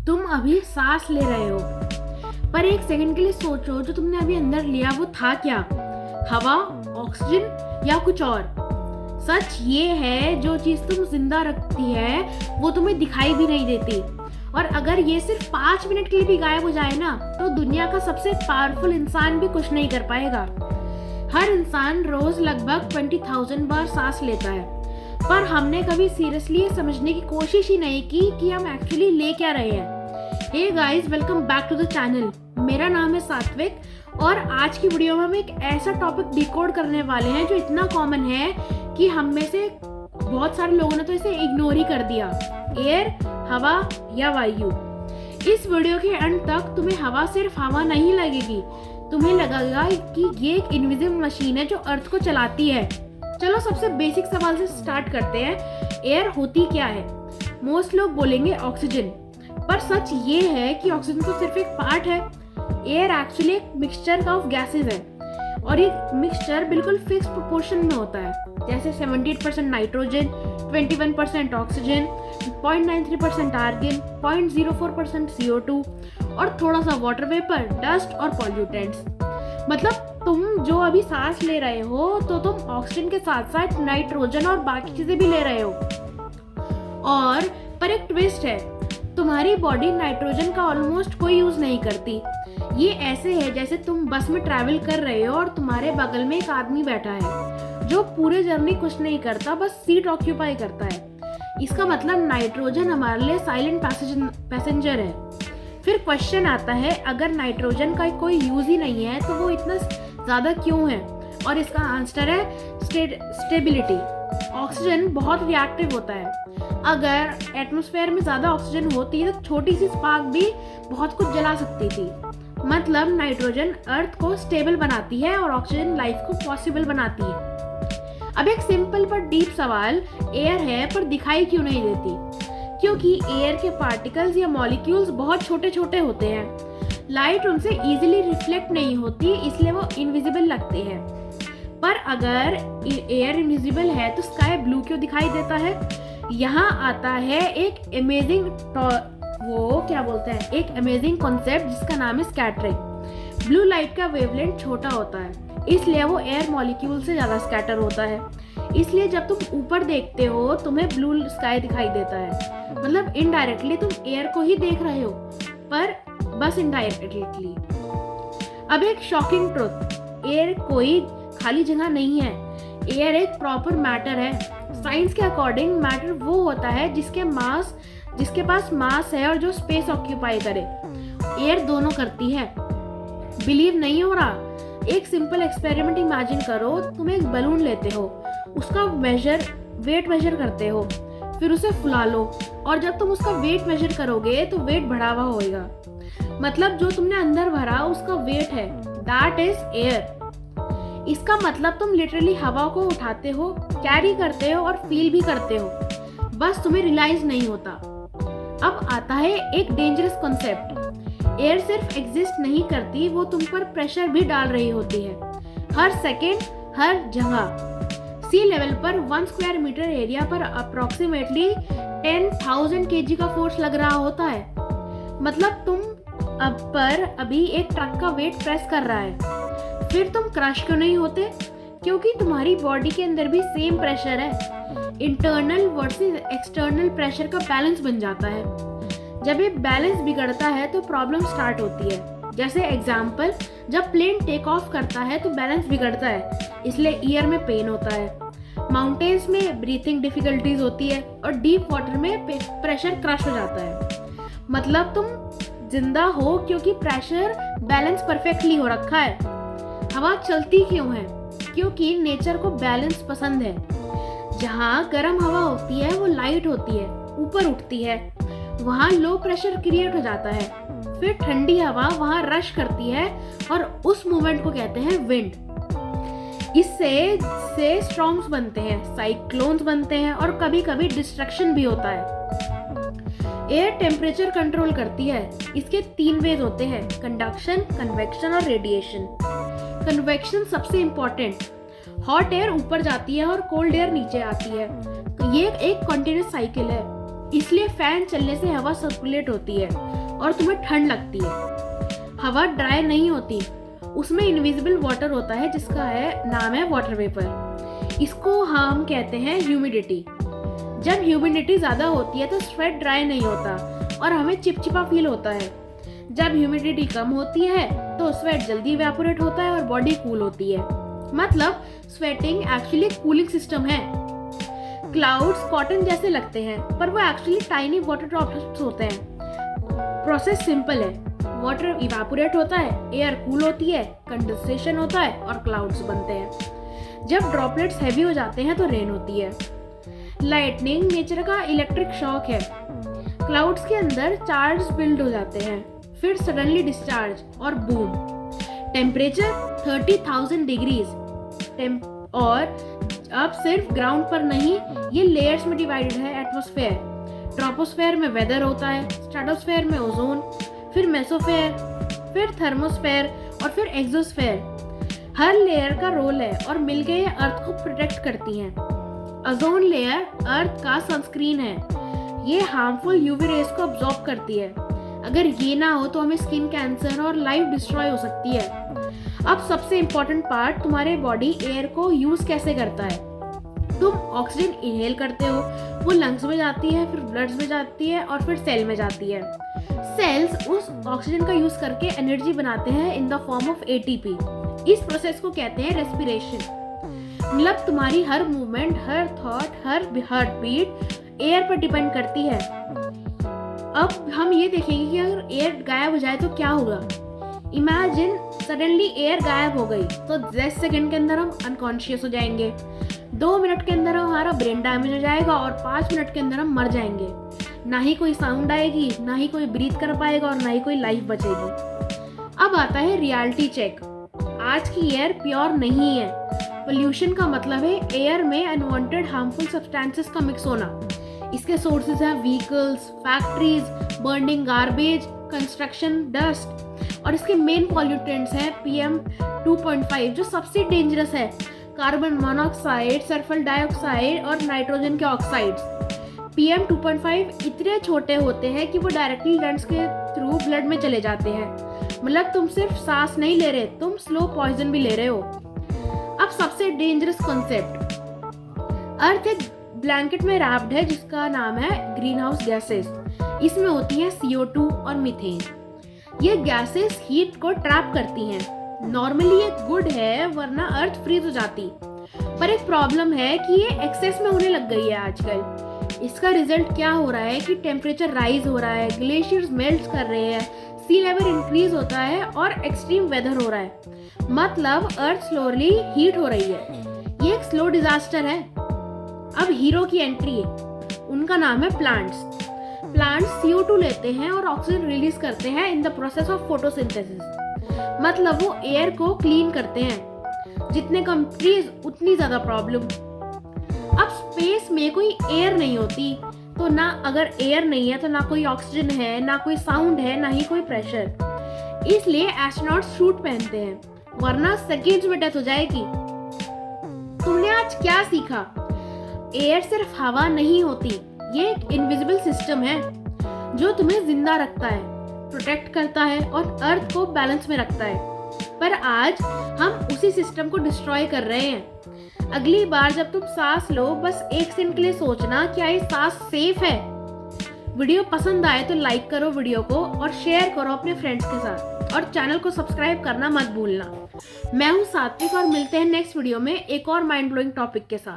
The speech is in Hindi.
तुम अभी सांस ले रहे हो, पर एक सेकंड के लिए सोचो जो तुमने अभी अंदर लिया वो था क्या? हवा, ऑक्सीजन या कुछ और? सच ये है जो चीज तुम जिंदा रखती है वो तुम्हें दिखाई भी नहीं देती, और अगर ये सिर्फ 5 मिनट के लिए भी गायब हो जाए ना तो दुनिया का सबसे पावरफुल इंसान भी कुछ नहीं कर पाएगा। हर इंसान रोज लगभग 20,000 बार सांस लेता है, पर हमने कभी सीरियसली ये समझने की कोशिश ही नहीं की कि हम एक्चुअली ले क्या रहे हैं। Hey guys, welcome back to the channel. मेरा नाम है सात्विक और आज की वीडियो में हम एक ऐसा टॉपिक डिकोड करने वाले हैं जो इतना कॉमन है कि हम में से बहुत सारे लोगों ने तो इसे इग्नोर ही कर दिया। एयर, हवा या वायु। इस वीडियो के अंत तक तुम्हें हवा सिर्फ हवा नहीं लगेगी, तुम्हें लगेगा कि ये एक इनविजिबल मशीन है जो अर्थ को चलाती है। चलो सबसे बेसिक सवाल से स्टार्ट करते हैं। एयर होती क्या है? मोस्ट लोग बोलेंगे ऑक्सीजन, पर सच ये है कि ऑक्सीजन तो सिर्फ एक पार्ट है। एयर एक्चुअली एक मिक्सचर ऑफ गैसेस है, और ये मिक्सचर बिल्कुल फिक्स प्रोपोर्शन में होता है, जैसे 78% नाइट्रोजन, 21% ऑक्सीजन, 0.93% आर्गन, 0.04% CO2 और थोड़ा सा वाटर वेपर, डस्ट और पॉल्यूटेंट्स। मतलब तुम जो अभी सांस ले रहे हो तो तुम ऑक्सीजन के साथ साथ नाइट्रोजन और बाकी चीजें भी ले रहे हो। और पर एक ट्विस्ट है, तुम्हारी बॉडी नाइट्रोजन का ऑलमोस्ट कोई यूज नहीं करती। ये ऐसे है जैसे तुम बस में ट्रैवल कर रहे हो और तुम्हारे बगल में एक आदमी बैठा है जो पूरे जर्नी कुछ नहीं करता, बस सीट ऑक्यूपाई करता है। इसका मतलब नाइट्रोजन हमारे लिए साइलेंट पैसेंजर है। फिर क्वेश्चन आता है, अगर नाइट्रोजन का कोई यूज ही नहीं है तो वो इतना ज्यादा क्यों है? और इसका आंसर है स्टेबिलिटी। ऑक्सीजन बहुत रिएक्टिव होता है। अगर एटमॉस्फेयर में ज्यादा ऑक्सीजन होती तो छोटी सी स्पार्क भी बहुत कुछ जला सकती थी। मतलब नाइट्रोजन अर्थ को स्टेबल बनाती है और ऑक्सीजन लाइफ को पॉसिबल बनाती है। अब एक सिंपल पर डीप सवाल, एयर है पर दिखाई क्यों नहीं देती? क्योंकि एयर के पार्टिकल्स या मॉलिक्यूल्स बहुत छोटे छोटे होते हैं। लाइट उनसे इजीली रिफ्लेक्ट नहीं होती, इसलिए वो इनविजिबल लगते हैं। पर अगर एयर इनविजिबल है तो स्काई ब्लू क्यों दिखाई देता है? यहाँ आता है एक अमेजिंग कॉन्सेप्ट जिसका नाम है स्कैटरिंग। ब्लू लाइट का वेवलेंथ छोटा होता है, इसलिए वो एयर मॉलिक्यूल से ज्यादा स्कैटर होता है। इसलिए जब तुम ऊपर देखते हो तुम्हें ब्लू स्काई दिखाई देता है। मतलब इनडायरेक्टली तुम एयर को ही देख रहे हो, पर बस इनडायरेक्टली। अब एक शॉकिंग ट्रुथ, एयर कोई खाली जगह नहीं है। एयर एक प्रॉपर मैटर है। साइंस के अकॉर्डिंग मैटर वो होता है जिसके पास मास है और जो स्पेस ऑक्यूपाई करे। एयर दोनों करती है। बिलीव नहीं हो रहा? एक सिंपल एक्सपेरिमेंट इमेजिन करो। तुम एक बलून लेते हो, उसका वेट मेजर करते हो, फिर उसे फुला लो, और जब तुम उसका वेट मेजर करोगे तो वेट बढ़ा हुआ होएगा। मतलब जो तुमने अंदर भरा उसका वेट है, दैट इज एयर। इसका मतलब तुम लिटरली हवा को उठाते हो, कैरी करते हो और फील भी करते हो, बस तुम्हें रियलाइज नहीं होता। अब आता है एक डेंजरस कॉन्सेप्ट। एयर सिर्फ एग्जिस्ट नहीं करती, वो तुम पर प्रेशर भी डाल रही होती है, हर सेकेंड, हर जगह। सी लेवल पर 1 स्क्वायर मीटर एरिया पर अप्रोक्सीमेटली 10,000 kg का फोर्स लग रहा होता है। मतलब तुम अभी एक ट्रक का वेट प्रेस कर रहा है। फिर तुम क्रश क्यों नहीं होते? क्योंकि तुम्हारी बॉडी के अंदर भी सेम प्रेशर है। इंटरनल वर्सेस एक्सटर्नल प्रेशर का बैलेंस बन जाता है। जब ये बैलेंस बिगड़ता है तो प्रॉब्लम स्टार्ट होती है। जैसे एग्जाम्पल, जब प्लेन टेक ऑफ करता है तो बैलेंस बिगड़ता है, इसलिए ईयर में पेन होता है। माउंटेन्स में ब्रीथिंग डिफिकल्टीज होती है और डीप वाटर में प्रेशर क्रश हो जाता है। मतलब तुम जिंदा हो क्योंकि प्रेशर बैलेंस परफेक्टली हो रखा है। हवा चलती क्यों है? क्योंकि नेचर को बैलेंस पसंद है। जहाँ गर्म हवा होती है वो लाइट होती है, ऊपर उठती है, वहाँ लो प्रेशर क्रिएट हो जाता है। फिर ठंडी हवा वहाँ रश करती है और उस मूवमेंट को कहते हैं विंड। इससे स्टॉर्म्स बनते हैं, साइक्लोन्स बनते हैं और कभी कभी डिस्ट्रक्शन भी होता है। एयर टेम्परेचर कंट्रोल करती है। इसके 3 वेज होते हैं, कंडक्शन, कन्वेक्शन और रेडिएशन। कन्वेक्शन सबसे इम्पोर्टेंट। हॉट एयर ऊपर जाती है और कोल्ड एयर नीचे आती है। ये एक कंटिन्यूस साइकिल है। इसलिए फैन चलने से हवा सर्कुलेट होती है और तुम्हें ठंड लगती है। हवा ड्राई नहीं होती, उसमें इनविजिबल वाटर होता है जिसका नाम है वाटर वेपर। इसको हम कहते हैं ह्यूमिडिटी। जब ह्यूमिडिटी ज़्यादा होती है तो स्वेट ड्राई नहीं होता और हमें चिपचिपा फील होता है। जब ह्यूमिडिटी कम होती है तो स्वेट जल्दी इवेपोरेट होता है और बॉडी कूल होती है। मतलब स्वेटिंग एक्चुअली कूलिंग सिस्टम है। क्लाउड्स कॉटन जैसे लगते हैं पर वो एक्चुअली टाइनी वाटर ड्रॉपलेट्स होते हैं। प्रोसेस सिंपल है, वाटर इवेपोरेट होता है, एयर कूल होती है, कंडेंसेशन होता है और क्लाउड्स बनते हैं। जब ड्रॉपलेट्स हैवी हो जाते हैं तो रेन होती है। लाइटनिंग नेचर का इलेक्ट्रिक शॉक है। क्लाउड्स के अंदर चार्ज बिल्ड हो जाते हैं, फिर सडनली डिस्चार्ज और बूम। टेम्परेचर 30,000 डिग्रीज और अब सिर्फ ग्राउंड पर नहीं, ये लेयर्स में डिवाइडेड है। एटमॉस्फेयर, ट्रोपोस्फेयर में वेदर होता है, स्ट्रेटोस्फेयर में ओजोन, फिर मेसोफेयर, फिर थर्मोस्फेयर और फिर एक्सोस्फेयर। हर लेयर का रोल है और मिलकर ये अर्थ को प्रोटेक्ट करती हैं। ओजोन लेयर अर्थ का सनस्क्रीन है, ये हार्मफुल यूवी रेज को अब्जॉर्ब करती है। अगर ये ना हो तो हमें स्किन कैंसर और लाइफ डिस्ट्रॉय हो सकती है। अब सबसे इम्पोर्टेंट पार्ट, तुम्हारे बॉडी एयर को यूज कैसे करता है। तुम ऑक्सीजन इनहेल करते हो, वो लंग्स में जाती है, फिर ब्लड में जाती है और फिर सेल में जाती है। सेल्स उस ऑक्सीजन का यूज करके एनर्जी बनाते हैं in the form of ATP. इस प्रोसेस को कहते हैं रेस्पिरेशन। मतलब तुम्हारी हर मूवमेंट, हर थॉट, हर हार्ट बीट एयर पर डिपेंड करती है। अब हम ये देखेंगे कि अगर एयर गायब हो जाए तो क्या होगा। इमेजिन सडनली एयर गायब हो गई तो 10 सेकंड के अंदर हम अनकॉन्शियस हो जाएंगे, 2 मिनट के अंदर हमारा ब्रेन डैमेज हो जाएगा और 5 मिनट के अंदर हम मर जाएंगे। ना ही कोई साउंड आएगी, ना ही कोई ब्रीथ कर पाएगा और ना ही कोई लाइफ बचेगी। अब आता है रियलिटी चेक। आज की एयर प्योर नहीं है। पोल्यूशन का मतलब है एयर में अनवांटेड हार्मफुल सब्सटेंसेस का मिक्स होना। इसके सोर्सेज हैं vehicles, factories, burning garbage, construction dust और इसके मेन पॉल्यूटेंट्स हैं PM 2.5 जो सबसे डेंजरस है, कार्बन मोनोऑक्साइड, सल्फर डाइऑक्साइड और नाइट्रोजन के ऑक्साइड्स। PM 2.5 इतने छोटे होते हैं कि वो डायरेक्टली लंग्स के थ्रू ब्लड में चले जाते हैं। मतलब तुम सिर्फ सांस नहीं ले रहे, तुम स्लो पॉइजन भी ले रहे हो। अब सबसे डेंजरस कॉन्सेप्ट, अर्थ एक ब्लैंकेट में रैप्ड है जिसका नाम है ग्रीन हाउस गैसेस। इसमें होती हैं CO2 और मीथेन। ये गैसेस हीट को ट्रैप करती हैं। नॉर्मली ये गुड है वरना अर्थ फ्रीज हो जाती, पर एक प्रॉब्लम है कि ये एक्सेस में होने लग गई है आजकल। इसका रिजल्ट क्या हो रहा है कि टेम्परेचर राइज हो रहा है, ग्लेशियर्स मेल्ट कर रहे हैं, सी लेवल इंक्रीज होता है और एक्सट्रीम वेदर हो रहा है। मतलब अर्थ स्लोली हीट हो रही है। ये एक स्लो डिजास्टर है। अब हीरो की एंट्री है, उनका नाम है प्लांट्स। प्लांट्स CO2 लेते हैं और ऑक्सीजन रिलीज करते हैं in the process of photosynthesis. मतलब वो एयर को क्लीन करते हैं। जितने कम ट्रीज उतनी ज्यादा प्रॉब्लम। अब स्पेस में कोई एयर नहीं होती तो ना, अगर एयर नहीं है तो ना कोई ऑक्सीजन है, ना कोई साउंड है, ना ही कोई प्रेशर। इसलिए एस्ट्रोनॉट्स सूट पहनते हैं वरना सेकेंड्स में डेथ हो जाएगी। तुमने आज क्या सीखा? एयर सिर्फ हवा नहीं होती, ये एक इनविजिबल सिस्टम है जो तुम्हें जिंदा रखता है, प्रोटेक्ट करता है और अर्थ को बैलेंस में रखता है। पर आज हम उसी सिस्टम को डिस्ट्रॉय कर रहे हैं। अगली बार जब तुम सांस लो, बस एक सेकंड के लिए सोचना क्या ये सांस सेफ है। वीडियो पसंद आए तो लाइक करो वीडियो को और शेयर करो अपने फ्रेंड्स के साथ और चैनल को सब्सक्राइब करना मत भूलना। मैं हूँ सात्विक और मिलते हैं नेक्स्ट वीडियो में एक और माइंड ब्लोइंग टॉपिक के साथ।